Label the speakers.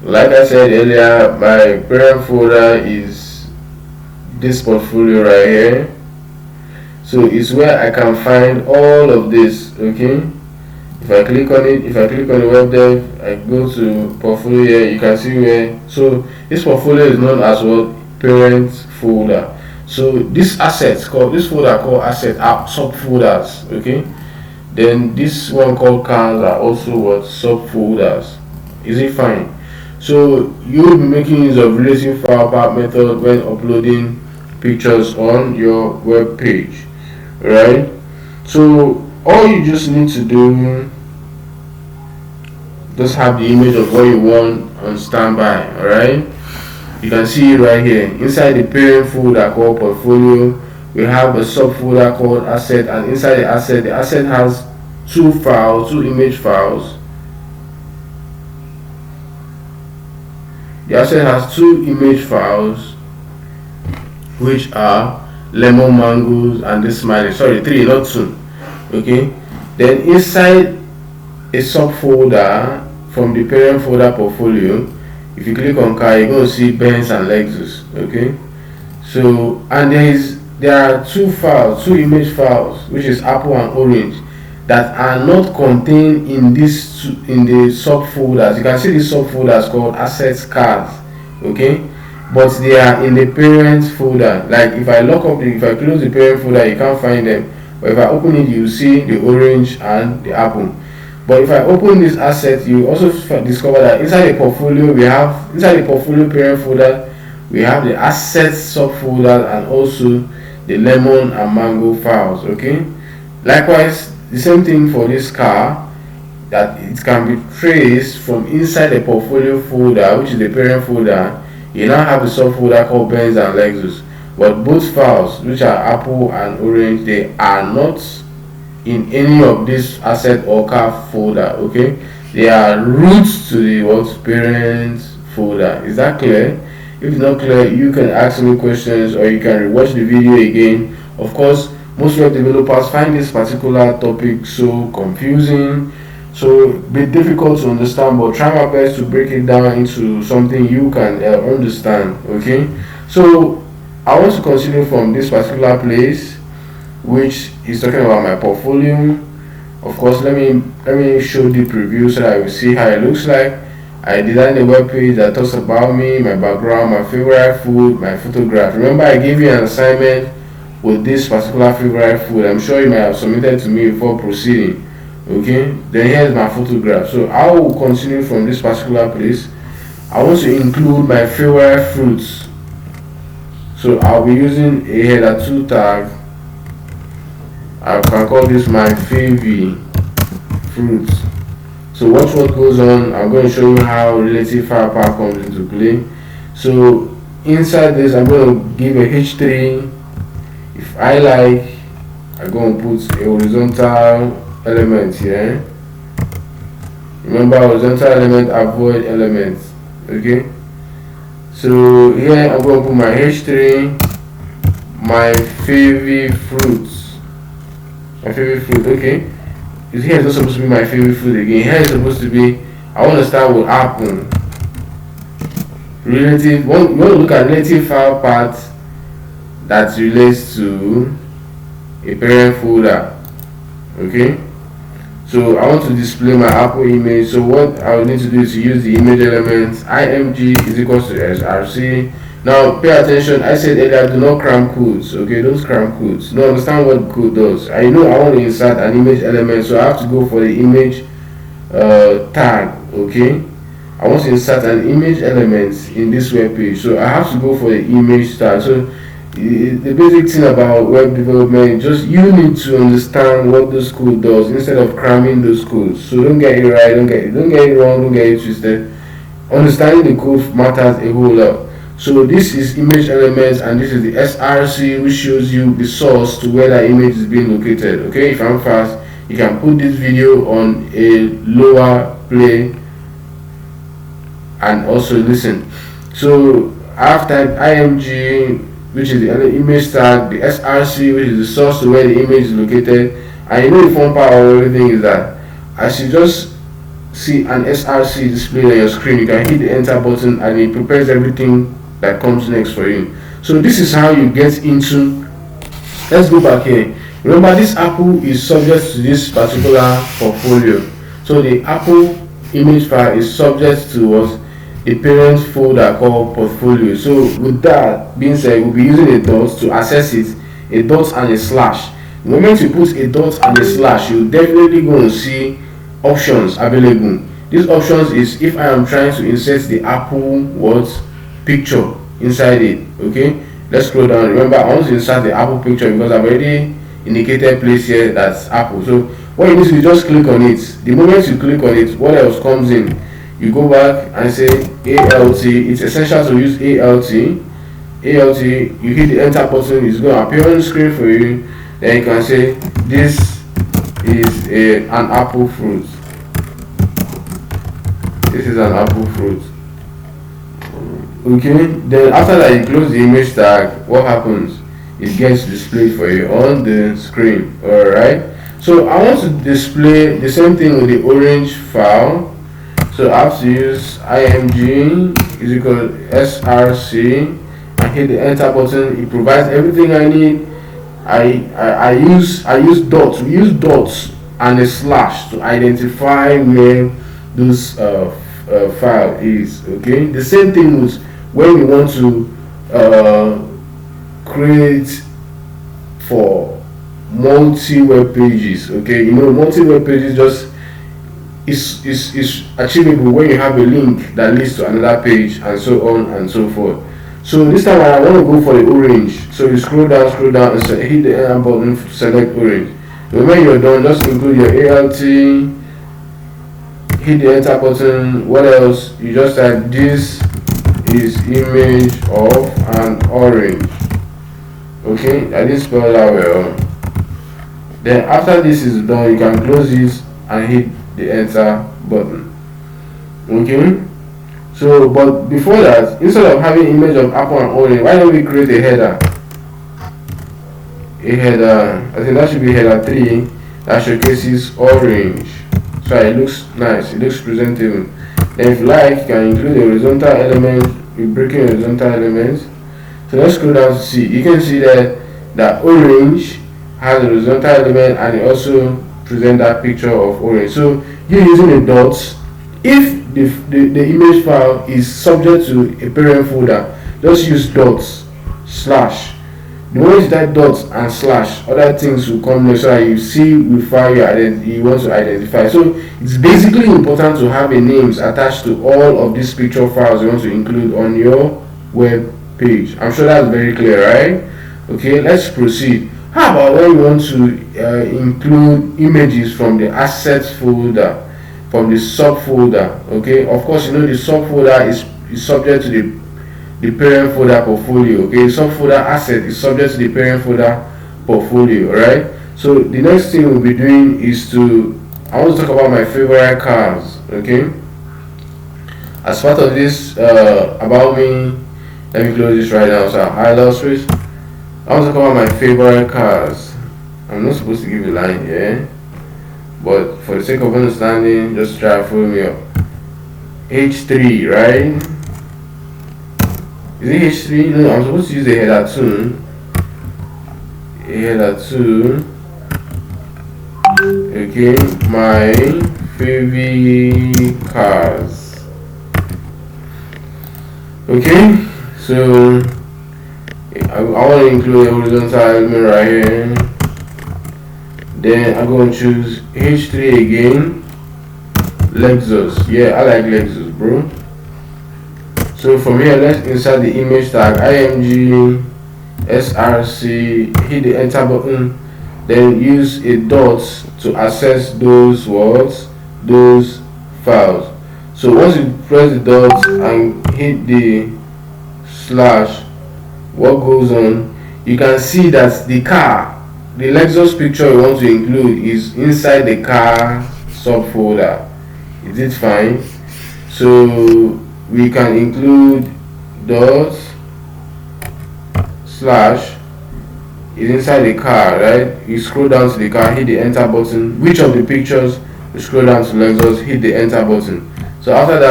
Speaker 1: Like I said earlier, my parent folder is this portfolio right here. So it's where I can find all of this. Okay, if I click on it, if I click on the web dev, I go to portfolio here, you can see where. So this portfolio is known as what? Parent folder. So this assets called, this folder called asset are subfolders. Okay, then this one called cars are also what? Subfolders. Is it fine? So you'll be making use of relative file path method when uploading pictures on your web page, right? So all you just need to do, just have the image of what you want on standby. All right, you can see it right here inside the parent folder called portfolio. We have a subfolder called asset, and inside the asset has two files, two image files. The asset has two image files, which are lemon mangoes and this smiley. Sorry, three, not two. Okay, then inside a subfolder from the parent folder portfolio, if you click on car, you're going to see Benz and Lexus. Okay, so and there are two files, two image files, which is apple and orange, that are not contained in the subfolders. You can see the subfolders called assets cars. Okay, but they are in the parent folder. Like if I if I close the parent folder, you can't find them. But if I open it, you see the orange and the apple. But if I open this asset, you also discover that inside the portfolio inside the portfolio parent folder, we have the assets subfolder and also the lemon and mango files. Okay, likewise the same thing for this car, that it can be traced from inside the portfolio folder, which is the parent folder. You now have a subfolder called Benz and Lexus, but both files, which are apple and orange, they are not in any of this asset or car folder. Okay, they are roots to the what? Parent folder. Is that clear? If it's not clear, you can ask me questions or you can rewatch the video again. Of course, most web developers find this particular topic so confusing, so a bit difficult to understand, but try my best to break it down into something you can understand. Okay, so I want to continue from this particular place, which is talking about my portfolio. Of course, let me show the preview so that you see how it looks like. I designed a web page that talks about me, my background, my favorite food, my photograph. Remember, I gave you an assignment with this particular favorite food. I'm sure you might have submitted to me before proceeding. Okay, then here's my photograph. So I will continue from this particular place. I want to include my favorite fruits. So I'll be using a header 2 tag. I can call this my favorite fruits. So watch what goes on. I'm going to show you how relative firepower comes into play. So inside this, I'm going to give a h3. If I like, I'm going to put a horizontal element here. Remember, horizontal element avoid elements. Okay, so here I'm going to put my h3, my favorite fruits. My favorite fruit. Okay, here is not supposed to be my favorite food again. Here is supposed to be, I want to start with apple. Relative, you want to look at relative file path that relates to a parent folder. Okay, so I want to display my apple image. So what I will need to do is to use the image elements img is equals to src. Now pay attention, I said earlier, do not cram codes. Okay, don't cram codes. No, understand what code does. I know I want to insert an image element, so I have to go for the image tag. Okay, I want to insert an image element in this web page, so I have to go for the image tag. So the basic thing about web development, just you need to understand what this code does instead of cramming those codes. So don't get it right, don't get it wrong, don't get it twisted. Understanding the code matters a whole lot. So this is image elements, and this is the src, which shows you the source to where that image is being located. Okay, if I'm fast, you can put this video on a lower play and also listen. So after img, which is the image tag, the src, which is the source to where the image is located, and you know the fun part of everything is that I should just see an SRC displayed on your screen, you can hit the enter button and it prepares everything that comes next for you. So this is how you get into. Let's go back here. Remember, this Apple is subject to this particular portfolio. So the Apple image file is subject to what a parent folder called portfolio. So with that being said, we'll be using a dot to access it, a dot and a slash. The moment you put a dot and a slash, you're definitely going to see options available. These options is if I am trying to insert the Apple what picture inside it. Okay, let's scroll down. Remember, I want to insert the Apple picture because I've already indicated place here that's Apple. So what you need to do is just click on it. The moment you click on it, what else comes in? You go back and say ALT. It's essential to use ALT. ALT, you hit the enter button, it's going to appear on the screen for you. Then you can say this is an apple fruit. This is an apple fruit. Okay, then after that you close the image tag. What happens? It gets displayed for you on the screen. Alright, so I want to display the same thing with the orange file. So I have to use img is equal to src and hit the enter button. It provides everything I need. I use dots. We use dots and a slash to identify where those file is. Okay, the same thing with when we want to create for multi web pages. Okay, you know, multi web pages just is achievable when you have a link that leads to another page and so on and so forth. So this time I want to go for the orange. So you scroll down and hit the enter button, select orange. When you're done, just include your ALT, hit the enter button. What else? You just type this is image of an orange. Okay, I didn't spell that well. Then after this is done, you can close this and hit the enter button. Okay, so but before that, instead of having image of apple and orange, why don't we create a header? I think that should be header 3 that showcases orange. So it looks nice, it looks presentable. Then if you like, you can include a horizontal element. We're breaking horizontal elements. So let's scroll down to see. You can see that orange has a horizontal element and it also present that picture of orange. So you're using a dots. If the image file is subject to a parent folder, just use dots slash. The moment you type dots and slash, other things will come next so that you see which file you want to identify. So it's basically important to have a names attached to all of these picture files you want to include on your web page. I'm sure that's very clear, right? Okay, let's proceed. How about when you want to include images from the assets folder, from the subfolder? Okay, of course, you know the subfolder is subject to the parent folder portfolio. Okay, subfolder asset is subject to the parent folder portfolio. Right. So the next thing we'll be doing is I want to talk about my favorite cars. Okay, as part of this about me, let me close this right now. So I love switch. I want to talk about my favorite cars. I'm not supposed to give a line here, but for the sake of understanding, just try to follow me up. H3, right? Is it H3? No, I'm supposed to use the header 2. Header 2. Okay, my favorite cars. Okay, so I want to include a horizontal element right here. Then I'm going to choose H3 again. Lexus. Yeah, I like Lexus, bro. So from here, let's insert the image tag img src, hit the enter button, then use a dot to access those words, those files. So once you press the dot and hit the slash, what goes on, you can see that the Lexus picture you want to include is inside the car subfolder. Is it fine? So we can include dot slash is inside the car, right? You scroll down to the car, hit the enter button. Which of the pictures scroll down to Lexus, hit the enter button. So after that